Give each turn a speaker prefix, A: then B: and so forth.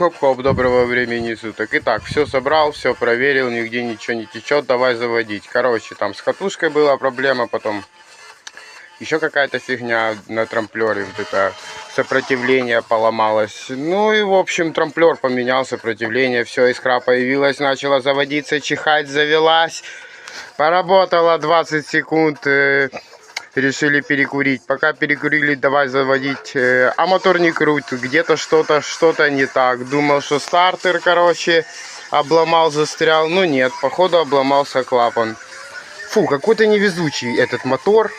A: хоп-хоп, доброго времени суток. Итак, все собрал, все проверил, нигде ничего не течет, давай заводить. Короче, там с катушкой была проблема, потом еще какая-то фигня на трамплере, вот это сопротивление поломалось. Ну и в общем трамплер поменял, сопротивление, все, искра появилась, начала заводиться, чихать, завелась. Поработала 20 секунд, решили перекурить. Пока перекурили, давай заводить, а мотор не крутит, где-то что-то не так. Думал, что стартер, короче, обломал, застрял, но нет, походу обломался клапан. Фу, какой-то невезучий этот мотор.